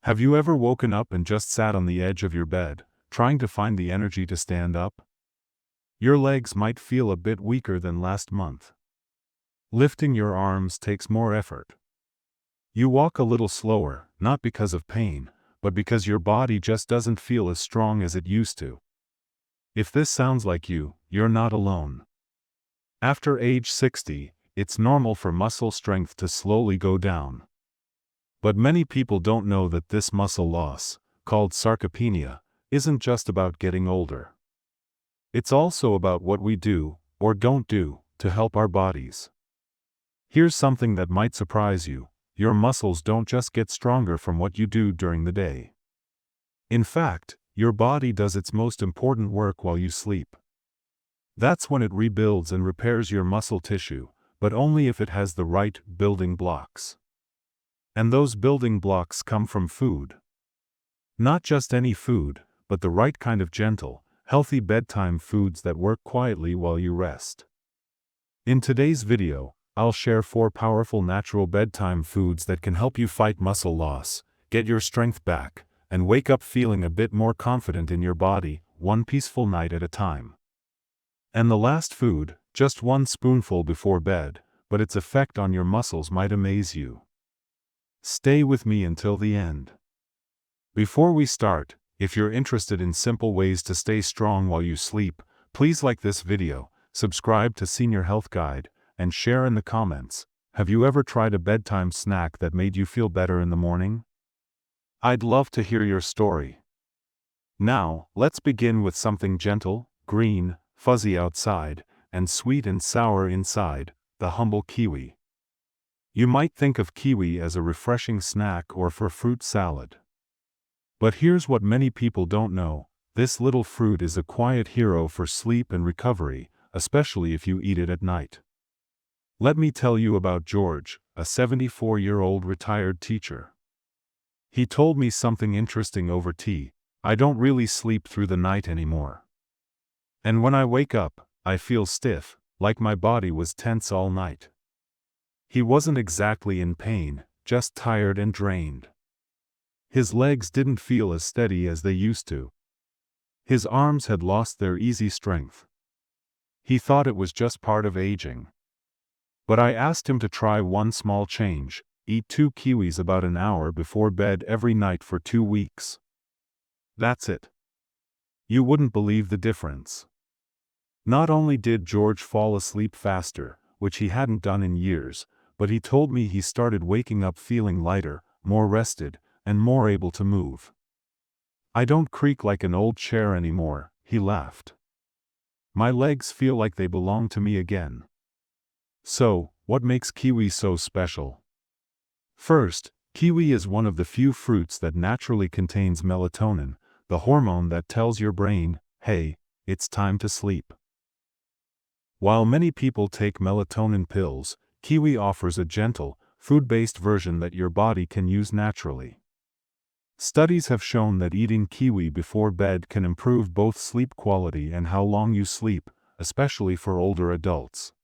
Have you ever woken up and just sat on the edge of your bed, trying to find the energy to stand up? Your legs might feel a bit weaker than last month. Lifting your arms takes more effort. You walk a little slower, not because of pain, but because your body just doesn't feel as strong as it used to. If this sounds like you, you're not alone. After age 60, it's normal for muscle strength to slowly go down. But many people don't know that this muscle loss, called sarcopenia, isn't just about getting older. It's also about what we do, or don't do, to help our bodies. Here's something that might surprise you: your muscles don't just get stronger from what you do during the day. In fact, your body does its most important work while you sleep. That's when it rebuilds and repairs your muscle tissue, but only if it has the right building blocks. And those building blocks come from food. Not just any food, but the right kind of gentle, healthy bedtime foods that work quietly while you rest. In today's video, I'll share 4 powerful natural bedtime foods that can help you fight muscle loss, get your strength back, and wake up feeling a bit more confident in your body, one peaceful night at a time. And the last food, just 1 spoonful before bed, but its effect on your muscles might amaze you. Stay with me until the end. Before we start, if you're interested in simple ways to stay strong while you sleep, please like this video, subscribe to Senior Health Guide, and share in the comments. Have you ever tried a bedtime snack that made you feel better in the morning? I'd love to hear your story. Now, let's begin with something gentle, green, fuzzy outside, and sweet and sour inside: the humble kiwi. You might think of kiwi as a refreshing snack or for fruit salad. But here's what many people don't know: this little fruit is a quiet hero for sleep and recovery, especially if you eat it at night. Let me tell you about George, a 74-year-old retired teacher. He told me something interesting over tea: "I don't really sleep through the night anymore. And when I wake up, I feel stiff, like my body was tense all night." He wasn't exactly in pain, just tired and drained. His legs didn't feel as steady as they used to. His arms had lost their easy strength. He thought it was just part of aging. But I asked him to try one small change: eat 2 kiwis about an hour before bed every night for 2 weeks. That's it. You wouldn't believe the difference. Not only did George fall asleep faster, which he hadn't done in years, but he told me he started waking up feeling lighter, more rested, and more able to move. "I don't creak like an old chair anymore," he laughed. "My legs feel like they belong to me again." So, what makes kiwi so special? First, kiwi is one of the few fruits that naturally contains melatonin, the hormone that tells your brain, "Hey, it's time to sleep." While many people take melatonin pills, kiwi offers a gentle, food-based version that your body can use naturally. Studies have shown that eating kiwi before bed can improve both sleep quality and how long you sleep, especially for older adults.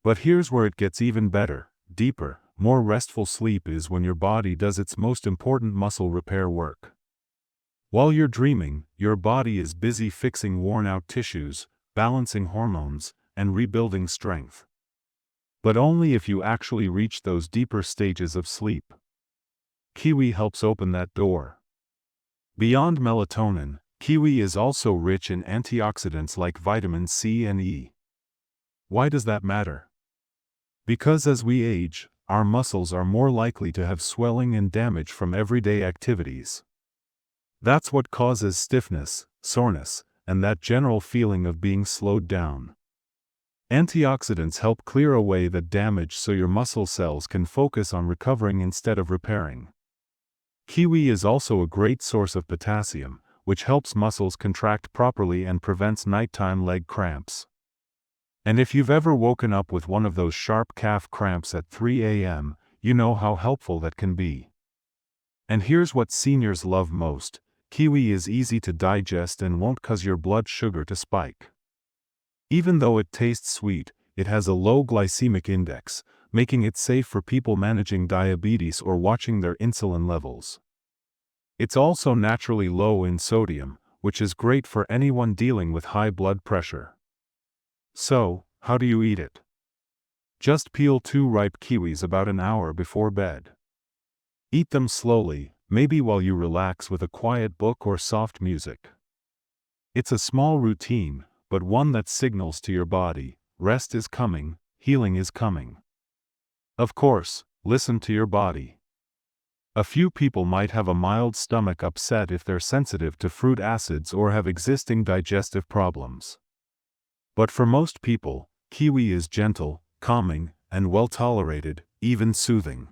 But here's where it gets even better: deeper, more restful sleep is when your body does its most important muscle repair work. While you're dreaming, your body is busy fixing worn-out tissues, balancing hormones, and rebuilding strength. But only if you actually reach those deeper stages of sleep. Kiwi helps open that door. Beyond melatonin, kiwi is also rich in antioxidants like vitamin C and E. Why does that matter? Because as we age, our muscles are more likely to have swelling and damage from everyday activities. That's what causes stiffness, soreness, and that general feeling of being slowed down. Antioxidants help clear away that damage so your muscle cells can focus on recovering instead of repairing. Kiwi is also a great source of potassium, which helps muscles contract properly and prevents nighttime leg cramps. And if you've ever woken up with one of those sharp calf cramps at 3 a.m., you know how helpful that can be. And here's what seniors love most: kiwi is easy to digest and won't cause your blood sugar to spike. Even though it tastes sweet, it has a low glycemic index, making it safe for people managing diabetes or watching their insulin levels. It's also naturally low in sodium, which is great for anyone dealing with high blood pressure. So, how do you eat it? Just peel 2 ripe kiwis about an hour before bed. Eat them slowly, maybe while you relax with a quiet book or soft music. It's a small routine, but one that signals to your body, rest is coming, healing is coming. Of course, listen to your body. A few people might have a mild stomach upset if they're sensitive to fruit acids or have existing digestive problems. But for most people, kiwi is gentle, calming, and well tolerated, even soothing.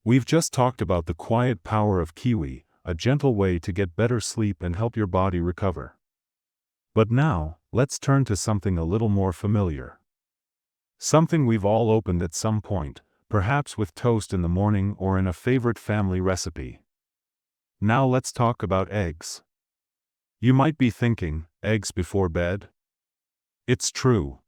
We've just talked about the quiet power of kiwi, a gentle way to get better sleep and help your body recover. But now, let's turn to something a little more familiar. Something we've all opened at some point, perhaps with toast in the morning or in a favorite family recipe. Now let's talk about eggs. You might be thinking, eggs before bed? It's true.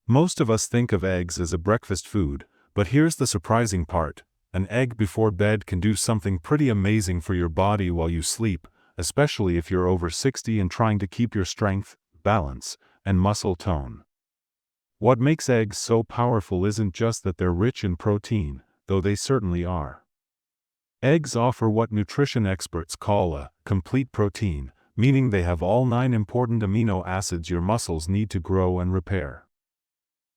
Most of us think of eggs as a breakfast food, but here's the surprising part. An egg before bed can do something pretty amazing for your body while you sleep, especially if you're over 60 and trying to keep your strength, balance, and muscle tone. What makes eggs so powerful isn't just that they're rich in protein, though they certainly are. Eggs offer what nutrition experts call a complete protein, meaning they have all 9 important amino acids your muscles need to grow and repair.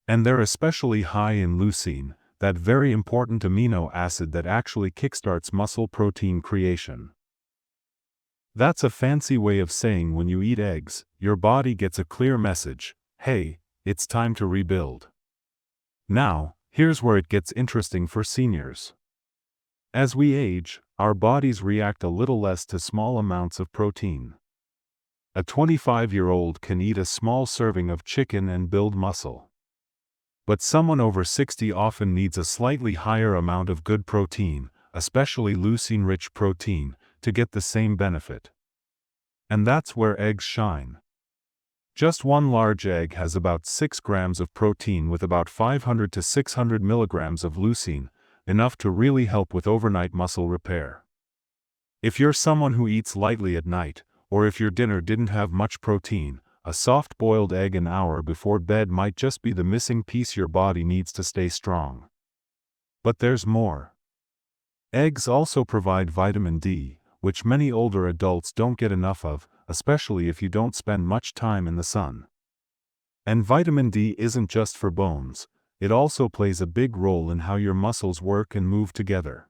And they're especially high in leucine, that very important amino acid that actually kickstarts muscle protein creation. That's a fancy way of saying when you eat eggs, your body gets a clear message: hey, it's time to rebuild. Now, here's where it gets interesting for seniors. As we age, our bodies react a little less to small amounts of protein. A 25-year-old can eat a small serving of chicken and build muscle. But someone over 60 often needs a slightly higher amount of good protein, especially leucine-rich protein, to get the same benefit. And that's where eggs shine. Just one large egg has about 6 grams of protein with about 500 to 600 milligrams of leucine, enough to really help with overnight muscle repair. If you're someone who eats lightly at night, or if your dinner didn't have much protein, a soft-boiled egg an hour before bed might just be the missing piece your body needs to stay strong. But there's more. Eggs also provide vitamin D, which many older adults don't get enough of, especially if you don't spend much time in the sun. And vitamin D isn't just for bones, it also plays a big role in how your muscles work and move together.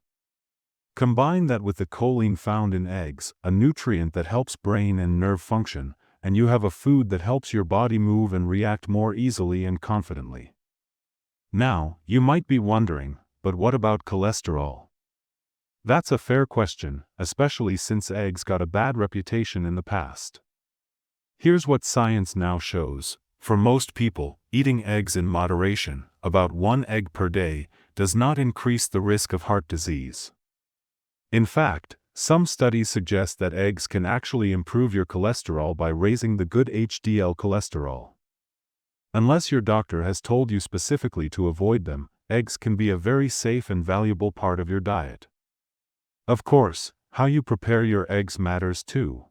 Combine that with the choline found in eggs, a nutrient that helps brain and nerve function, and you have a food that helps your body move and react more easily and confidently. Now, you might be wondering, but what about cholesterol? That's a fair question, especially since eggs got a bad reputation in the past. Here's what science now shows. For most people, eating eggs in moderation, about 1 egg per day, does not increase the risk of heart disease. In fact, some studies suggest that eggs can actually improve your cholesterol by raising the good HDL cholesterol. Unless your doctor has told you specifically to avoid them, eggs can be a very safe and valuable part of your diet. Of course, how you prepare your eggs matters too.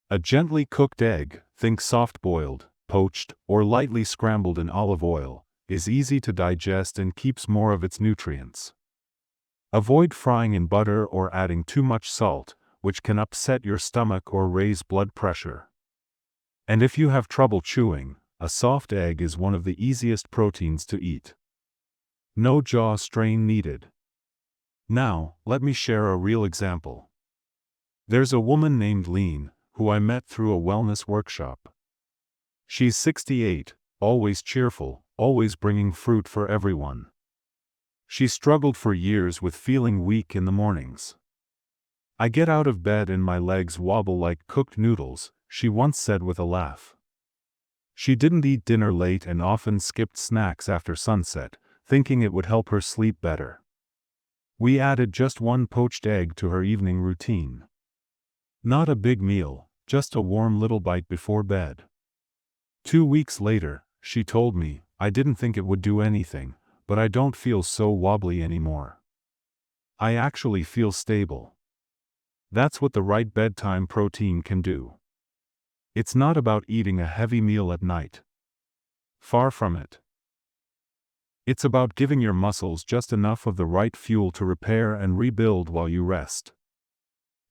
A gently cooked egg, think soft-boiled, poached, or lightly scrambled in olive oil, is easy to digest and keeps more of its nutrients. Avoid frying in butter or adding too much salt, which can upset your stomach or raise blood pressure. And if you have trouble chewing, a soft egg is one of the easiest proteins to eat. No jaw strain needed. Now, let me share a real example. There's a woman named Lean, who I met through a wellness workshop. She's 68, always cheerful, always bringing fruit for everyone. She struggled for years with feeling weak in the mornings. I get out of bed and my legs wobble like cooked noodles, she once said with a laugh. She didn't eat dinner late and often skipped snacks after sunset, thinking it would help her sleep better. We added just 1 poached egg to her evening routine. Not a big meal, just a warm little bite before bed. 2 weeks later, she told me, I didn't think it would do anything, but I don't feel so wobbly anymore. I actually feel stable. That's what the right bedtime protein can do. It's not about eating a heavy meal at night. Far from it. It's about giving your muscles just enough of the right fuel to repair and rebuild while you rest.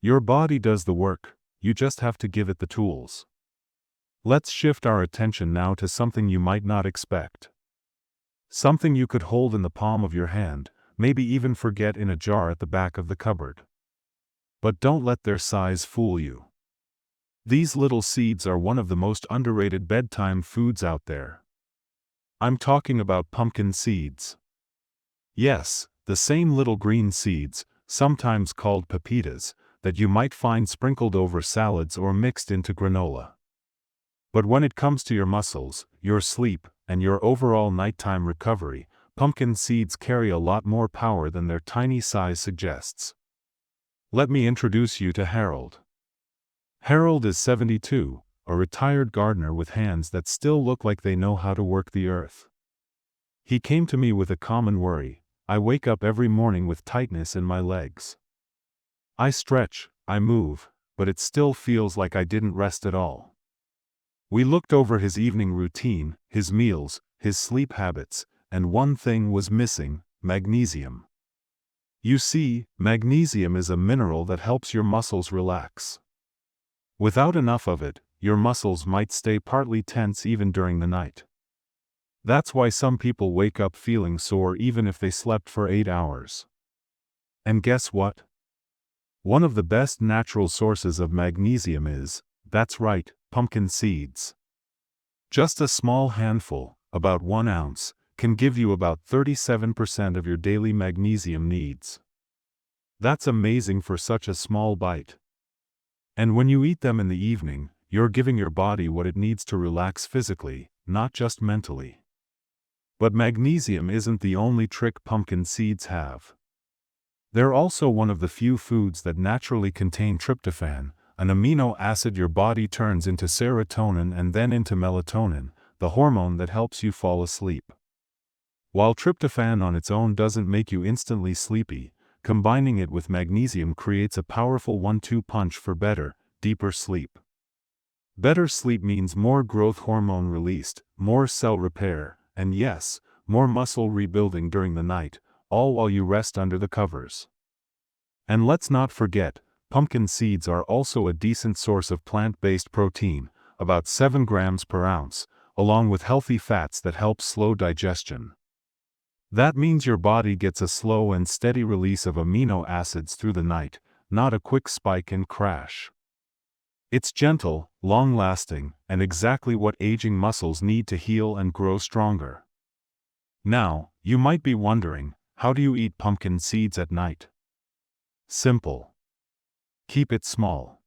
Your body does the work, you just have to give it the tools. Let's shift our attention now to something you might not expect. Something you could hold in the palm of your hand, maybe even forget in a jar at the back of the cupboard. But don't let their size fool you. These little seeds are one of the most underrated bedtime foods out there. I'm talking about pumpkin seeds. Yes, the same little green seeds, sometimes called pepitas, that you might find sprinkled over salads or mixed into granola. But when it comes to your muscles, your sleep, and your overall nighttime recovery, pumpkin seeds carry a lot more power than their tiny size suggests. Let me introduce you to Harold. Harold is 72, a retired gardener with hands that still look like they know how to work the earth. He came to me with a common worry: I wake up every morning with tightness in my legs. I stretch, I move, but it still feels like I didn't rest at all. We looked over his evening routine, his meals, his sleep habits, and one thing was missing: magnesium. You see, magnesium is a mineral that helps your muscles relax. Without enough of it, your muscles might stay partly tense even during the night. That's why some people wake up feeling sore even if they slept for 8 hours. And guess what? One of the best natural sources of magnesium is, that's right, pumpkin seeds. Just a small handful, about 1 ounce, can give you about 37% of your daily magnesium needs. That's amazing for such a small bite. And when you eat them in the evening, you're giving your body what it needs to relax physically, not just mentally. But magnesium isn't the only trick pumpkin seeds have. They're also one of the few foods that naturally contain tryptophan, an amino acid your body turns into serotonin and then into melatonin, the hormone that helps you fall asleep. While tryptophan on its own doesn't make you instantly sleepy, combining it with magnesium creates a powerful 1-2 punch for better, deeper sleep. Better sleep means more growth hormone released, more cell repair, and yes, more muscle rebuilding during the night, all while you rest under the covers. And let's not forget, pumpkin seeds are also a decent source of plant-based protein, about 7 grams per ounce, along with healthy fats that help slow digestion. That means your body gets a slow and steady release of amino acids through the night, not a quick spike and crash. It's gentle, long-lasting, and exactly what aging muscles need to heal and grow stronger. Now, you might be wondering, how do you eat pumpkin seeds at night? Simple. Keep it small.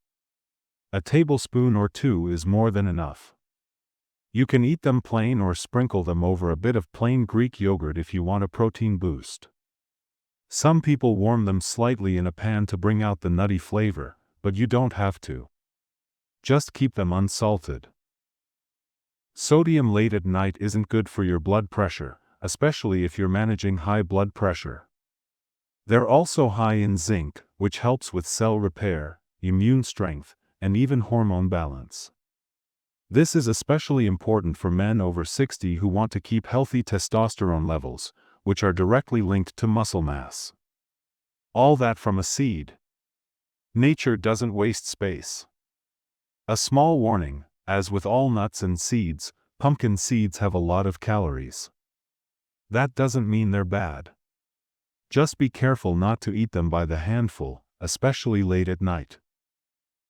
A tablespoon or 2 is more than enough. You can eat them plain or sprinkle them over a bit of plain Greek yogurt if you want a protein boost. Some people warm them slightly in a pan to bring out the nutty flavor, but you don't have to. Just keep them unsalted. Sodium late at night isn't good for your blood pressure, especially if you're managing high blood pressure. They're also high in zinc, which helps with cell repair, immune strength, and even hormone balance. This is especially important for men over 60 who want to keep healthy testosterone levels, which are directly linked to muscle mass. All that from a seed. Nature doesn't waste space. A small warning: as with all nuts and seeds, pumpkin seeds have a lot of calories. That doesn't mean they're bad. Just be careful not to eat them by the handful, especially late at night.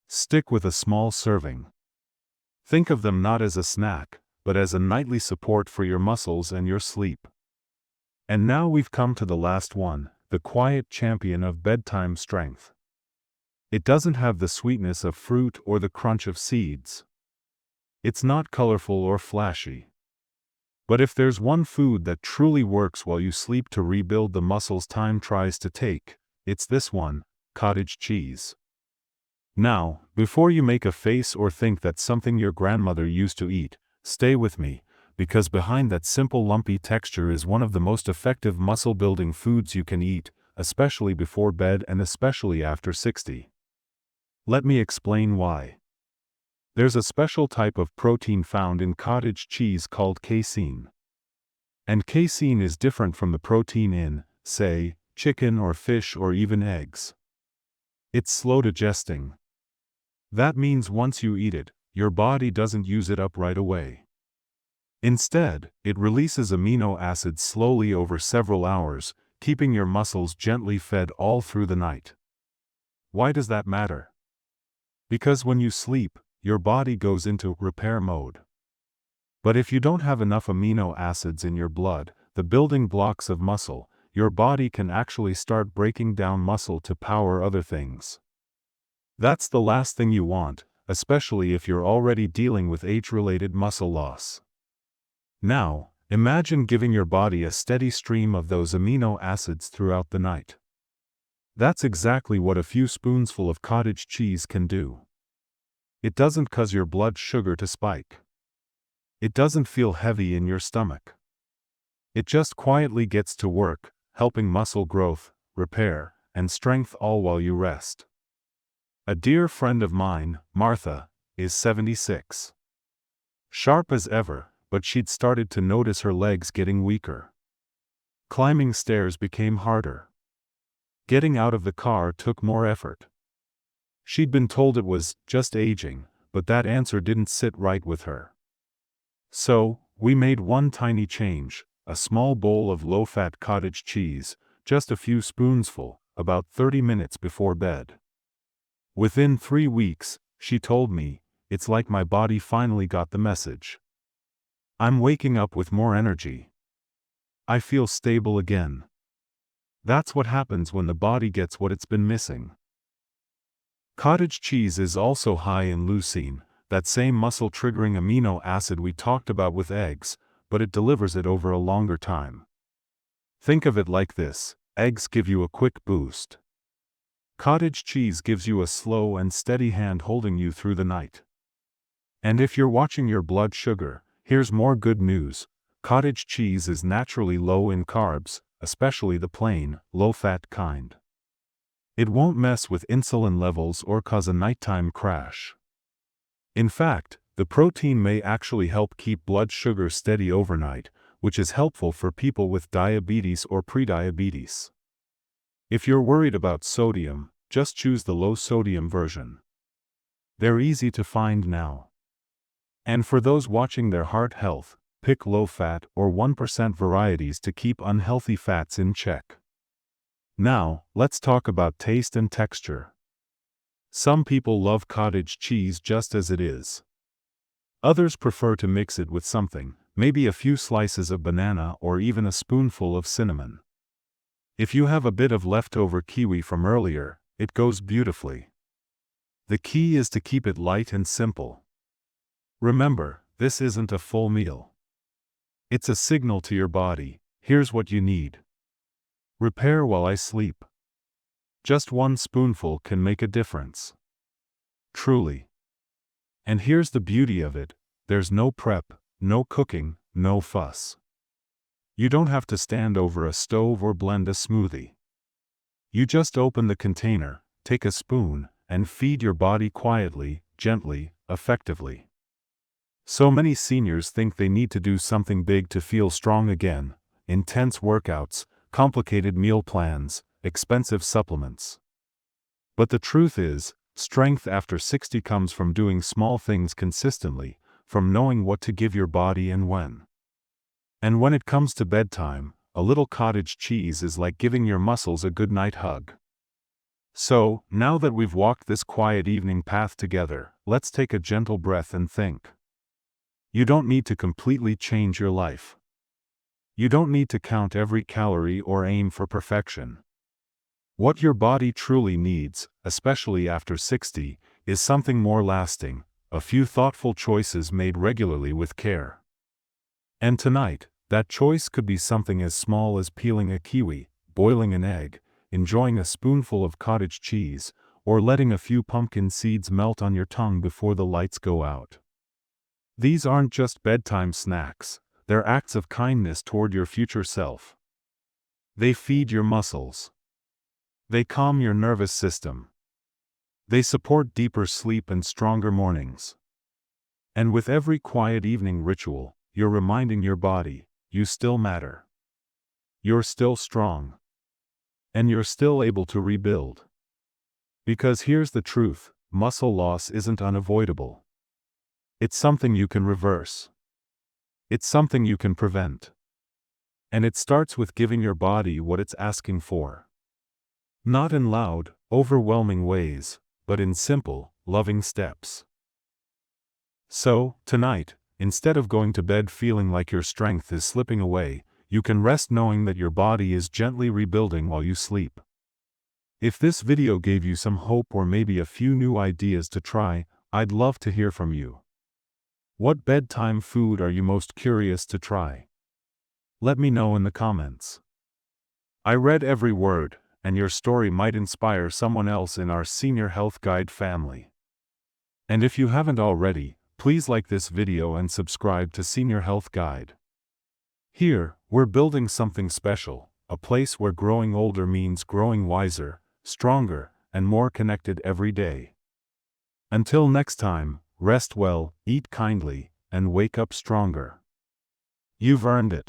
Stick with a small serving. Think of them not as a snack, but as a nightly support for your muscles and your sleep. And now we've come to the last one, the quiet champion of bedtime strength. It doesn't have the sweetness of fruit or the crunch of seeds. It's not colorful or flashy. But if there's one food that truly works while you sleep to rebuild the muscles time tries to take, it's this one: cottage cheese. Now, before you make a face or think that's something your grandmother used to eat, stay with me, because behind that simple lumpy texture is one of the most effective muscle-building foods you can eat, especially before bed and especially after 60. Let me explain why. There's a special type of protein found in cottage cheese called casein. And casein is different from the protein in, say, chicken or fish or even eggs. It's slow digesting. That means once you eat it, your body doesn't use it up right away. Instead, it releases amino acids slowly over several hours, keeping your muscles gently fed all through the night. Why does that matter? Because when you sleep, your body goes into repair mode. But if you don't have enough amino acids in your blood, the building blocks of muscle, your body can actually start breaking down muscle to power other things. That's the last thing you want, especially if you're already dealing with age-related muscle loss. Now, imagine giving your body a steady stream of those amino acids throughout the night. That's exactly what a few spoonsful of cottage cheese can do. It doesn't cause your blood sugar to spike. It doesn't feel heavy in your stomach. It just quietly gets to work, helping muscle growth, repair, and strength all while you rest. A dear friend of mine, Martha, is 76. Sharp as ever, but she'd started to notice her legs getting weaker. Climbing stairs became harder. Getting out of the car took more effort. She'd been told it was just aging, but that answer didn't sit right with her. So, we made one tiny change, a small bowl of low-fat cottage cheese, just a few spoonsful, about 30 minutes before bed. Within 3 weeks, she told me, it's like my body finally got the message. I'm waking up with more energy. I feel stable again. That's what happens when the body gets what it's been missing. Cottage cheese is also high in leucine, that same muscle-triggering amino acid we talked about with eggs, but it delivers it over a longer time. Think of it like this: eggs give you a quick boost. Cottage cheese gives you a slow and steady hand holding you through the night. And if you're watching your blood sugar, here's more good news. Cottage cheese is naturally low in carbs, especially the plain, low-fat kind. It won't mess with insulin levels or cause a nighttime crash. In fact, the protein may actually help keep blood sugar steady overnight, which is helpful for people with diabetes or prediabetes. If you're worried about sodium, just choose the low-sodium version. They're easy to find now. And for those watching their heart health, pick low-fat or 1% varieties to keep unhealthy fats in check. Now, let's talk about taste and texture. Some people love cottage cheese just as it is. Others prefer to mix it with something, maybe a few slices of banana or even a spoonful of cinnamon. If you have a bit of leftover kiwi from earlier, it goes beautifully. The key is to keep it light and simple. Remember, this isn't a full meal. It's a signal to your body: here's what you need. Repair while I sleep. Just one spoonful can make a difference. Truly. And here's the beauty of it: there's no prep, no cooking, no fuss. You don't have to stand over a stove or blend a smoothie. You just open the container, take a spoon, and feed your body quietly, gently, effectively. So many seniors think they need to do something big to feel strong again: intense workouts, complicated meal plans, expensive supplements. But the truth is, strength after 60 comes from doing small things consistently, from knowing what to give your body and when. And when it comes to bedtime, a little cottage cheese is like giving your muscles a good night hug. So, now that we've walked this quiet evening path together, let's take a gentle breath and think. You don't need to completely change your life. You don't need to count every calorie or aim for perfection. What your body truly needs, especially after 60, is something more lasting, a few thoughtful choices made regularly with care. And tonight, that choice could be something as small as peeling a kiwi, boiling an egg, enjoying a spoonful of cottage cheese, or letting a few pumpkin seeds melt on your tongue before the lights go out. These aren't just bedtime snacks, they're acts of kindness toward your future self. They feed your muscles. They calm your nervous system. They support deeper sleep and stronger mornings. And with every quiet evening ritual, you're reminding your body, you still matter. You're still strong. And you're still able to rebuild. Because here's the truth, muscle loss isn't unavoidable. It's something you can reverse. It's something you can prevent. And it starts with giving your body what it's asking for. Not in loud, overwhelming ways, but in simple, loving steps. So, tonight, instead of going to bed feeling like your strength is slipping away, you can rest knowing that your body is gently rebuilding while you sleep. If this video gave you some hope or maybe a few new ideas to try, I'd love to hear from you. What bedtime food are you most curious to try? Let me know in the comments. I read every word, and your story might inspire someone else in our Senior Health Guide family. And if you haven't already, please like this video and subscribe to Senior Health Guide. Here, we're building something special, a place where growing older means growing wiser, stronger, and more connected every day. Until next time, rest well, eat kindly, and wake up stronger. You've earned it.